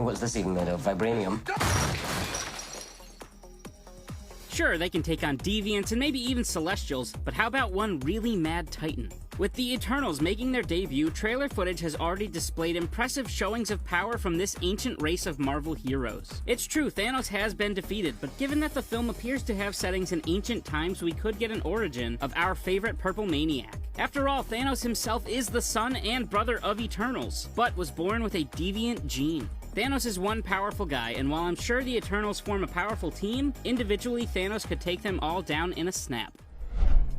What's this even made of? Vibranium? Sure, they can take on deviants and maybe even celestials, but how about one really mad titan? With the Eternals making their debut, trailer footage has already displayed impressive showings of power from this ancient race of Marvel heroes. It's true, Thanos has been defeated, but given that the film appears to have settings in ancient times, we could get an origin of our favorite purple maniac. After all, Thanos himself is the son and brother of Eternals, but was born with a deviant gene. Thanos is one powerful guy, and while I'm sure the Eternals form a powerful team, individually Thanos could take them all down in a snap.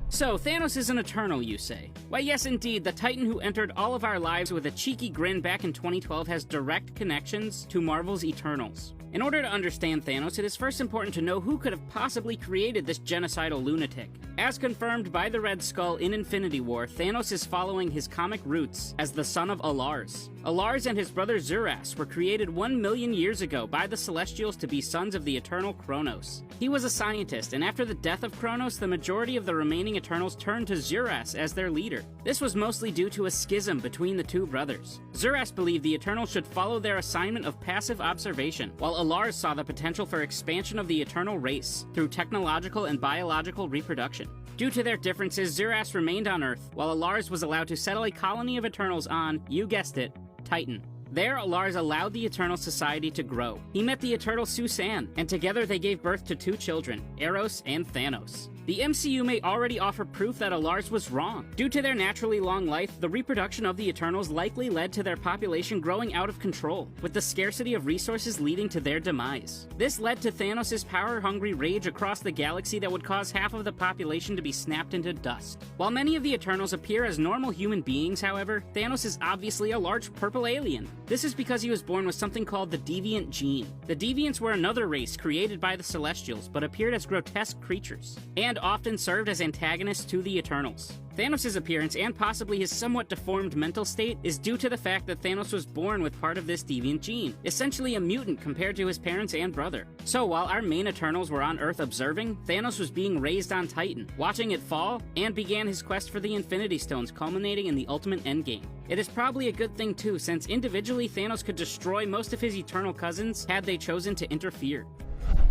So, Thanos is an Eternal, you say? Why yes indeed, the Titan who entered all of our lives with a cheeky grin back in 2012 has direct connections to Marvel's Eternals. In order to understand Thanos, it is first important to know who could have possibly created this genocidal lunatic. As confirmed by the Red Skull in Infinity War, Thanos is following his comic roots as the son of Alars. Alars and his brother Zuras were created 1 million years ago by the Celestials to be sons of the Eternal Kronos. He was a scientist, and after the death of Kronos, the majority of the remaining Eternals turned to Zuras as their leader. This was mostly due to a schism between the two brothers. Zuras believed the Eternals should follow their assignment of passive observation, while Alars saw the potential for expansion of the Eternal race through technological and biological reproduction. Due to their differences, Zuras remained on Earth, while Alars was allowed to settle a colony of Eternals on, you guessed it, Titan. There, Alars allowed the Eternal Society to grow. He met the Eternal Susan, and together they gave birth to 2 children, Eros and Thanos. The MCU may already offer proof that Alars was wrong. Due to their naturally long life, the reproduction of the Eternals likely led to their population growing out of control, with the scarcity of resources leading to their demise. This led to Thanos' power-hungry rage across the galaxy that would cause half of the population to be snapped into dust. While many of the Eternals appear as normal human beings, however, Thanos is obviously a large purple alien. This is because he was born with something called the deviant gene. The deviants were another race created by the Celestials, but appeared as grotesque creatures, and often served as antagonists to the Eternals. Thanos' appearance, and possibly his somewhat deformed mental state, is due to the fact that Thanos was born with part of this deviant gene, essentially a mutant compared to his parents and brother. So while our main Eternals were on Earth observing, Thanos was being raised on Titan, watching it fall, and began his quest for the Infinity Stones, culminating in the ultimate endgame. It is probably a good thing too, since individually Thanos could destroy most of his Eternal cousins had they chosen to interfere.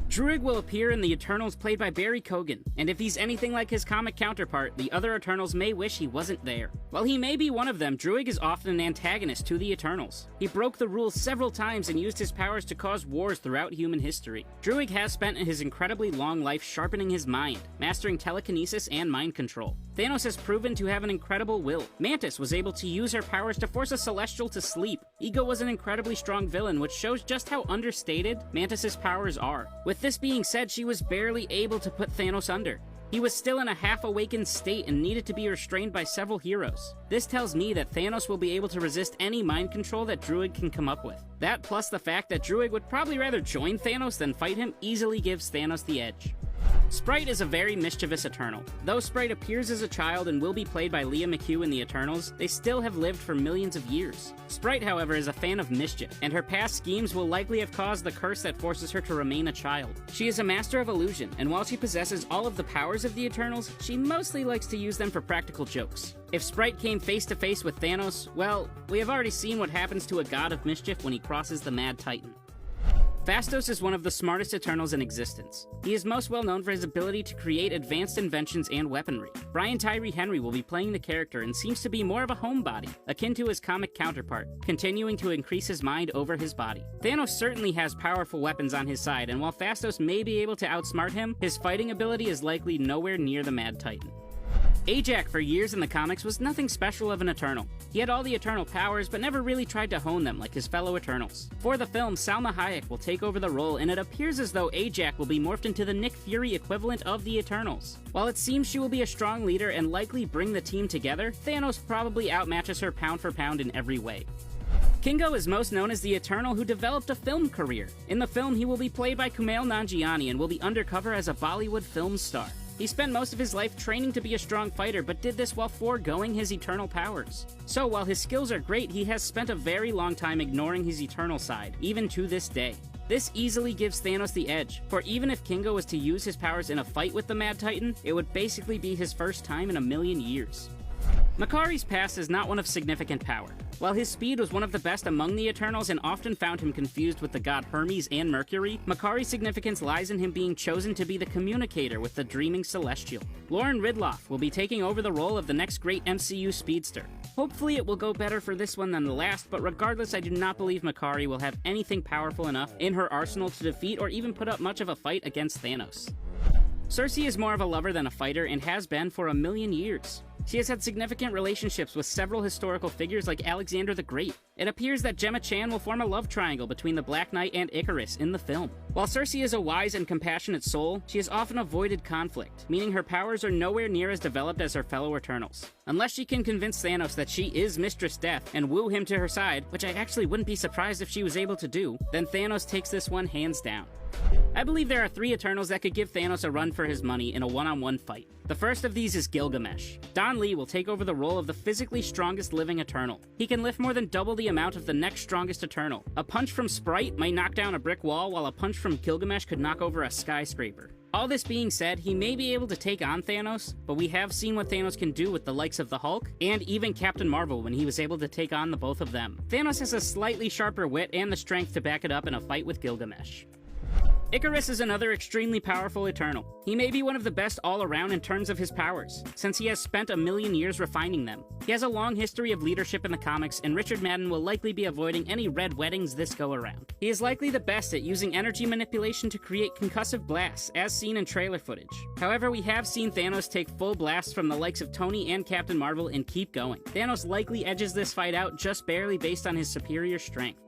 Druig will appear in the Eternals played by Barry Keoghan, and if he's anything like his comic counterpart, the other Eternals may wish he wasn't there. While he may be one of them, Druig is often an antagonist to the Eternals. He broke the rules several times and used his powers to cause wars throughout human history. Druig has spent his incredibly long life sharpening his mind, mastering telekinesis and mind control. Thanos has proven to have an incredible will. Mantis was able to use her powers to force a Celestial to sleep. Ego was an incredibly strong villain, which shows just how understated Mantis' powers are. With this being said, she was barely able to put Thanos under. He was still in a half-awakened state and needed to be restrained by several heroes. This tells me that Thanos will be able to resist any mind control that Druig can come up with. That, plus the fact that Druig would probably rather join Thanos than fight him, easily gives Thanos the edge. Sprite is a very mischievous Eternal. Though Sprite appears as a child and will be played by Leah McHugh in the Eternals, they still have lived for millions of years. Sprite, however, is a fan of mischief, and her past schemes will likely have caused the curse that forces her to remain a child. She is a master of illusion, and while she possesses all of the powers of the Eternals, she mostly likes to use them for practical jokes. If Sprite came face to face with Thanos, well, we have already seen what happens to a god of mischief when he crosses the Mad Titan. Phastos is one of the smartest Eternals in existence. He is most well known for his ability to create advanced inventions and weaponry. Brian Tyree Henry will be playing the character and seems to be more of a homebody, akin to his comic counterpart, continuing to increase his mind over his body. Thanos certainly has powerful weapons on his side, and while Phastos may be able to outsmart him, his fighting ability is likely nowhere near the Mad Titan. Ajax for years in the comics was nothing special of an Eternal. He had all the Eternal powers, but never really tried to hone them like his fellow Eternals. For the film, Salma Hayek will take over the role, and it appears as though Ajax will be morphed into the Nick Fury equivalent of the Eternals. While it seems she will be a strong leader and likely bring the team together, Thanos probably outmatches her pound for pound in every way. Kingo is most known as the Eternal who developed a film career. In the film, he will be played by Kumail Nanjiani and will be undercover as a Bollywood film star. He spent most of his life training to be a strong fighter, but did this while foregoing his Eternal powers. So while his skills are great, he has spent a very long time ignoring his Eternal side, even to this day. This easily gives Thanos the edge, for even if Kingo was to use his powers in a fight with the Mad Titan, it would basically be his first time in a million years. Makari's past is not one of significant power. While his speed was one of the best among the Eternals and often found him confused with the god Hermes and Mercury, Makari's significance lies in him being chosen to be the communicator with the dreaming Celestial. Lauren Ridloff will be taking over the role of the next great MCU speedster. Hopefully it will go better for this one than the last, but regardless, I do not believe Makari will have anything powerful enough in her arsenal to defeat or even put up much of a fight against Thanos. Cersei is more of a lover than a fighter and has been for 1,000,000 years. She has had significant relationships with several historical figures like Alexander the Great. It appears that Gemma Chan will form a love triangle between the Black Knight and Icarus in the film. While Cersei is a wise and compassionate soul, she has often avoided conflict, meaning her powers are nowhere near as developed as her fellow Eternals. Unless she can convince Thanos that she is Mistress Death and woo him to her side, which I actually wouldn't be surprised if she was able to do, then Thanos takes this one hands down. I believe there are 3 Eternals that could give Thanos a run for his money in a one-on-one fight. The first of these is Gilgamesh. Don Lee will take over the role of the physically strongest living Eternal. He can lift more than double the amount of the next strongest Eternal. A punch from Sprite might knock down a brick wall, while a punch from Gilgamesh could knock over a skyscraper. All this being said, he may be able to take on Thanos, but we have seen what Thanos can do with the likes of the Hulk, and even Captain Marvel when he was able to take on the both of them. Thanos has a slightly sharper wit and the strength to back it up in a fight with Gilgamesh. Icarus is another extremely powerful Eternal. He may be one of the best all around in terms of his powers, since he has spent 1,000,000 years refining them. He has a long history of leadership in the comics, and Richard Madden will likely be avoiding any red weddings this go around. He is likely the best at using energy manipulation to create concussive blasts, as seen in trailer footage. However, we have seen Thanos take full blasts from the likes of Tony and Captain Marvel and keep going. Thanos likely edges this fight out just barely based on his superior strength.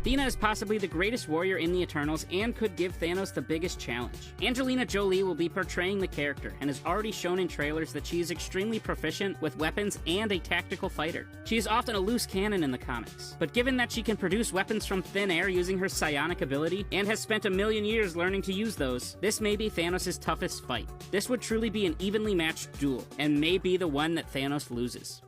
Athena is possibly the greatest warrior in the Eternals and could give Thanos the biggest challenge. Angelina Jolie will be portraying the character and has already shown in trailers that she is extremely proficient with weapons and a tactical fighter. She is often a loose cannon in the comics, but given that she can produce weapons from thin air using her psionic ability and has spent 1,000,000 years learning to use those, this may be Thanos' toughest fight. This would truly be an evenly matched duel, and may be the one that Thanos loses.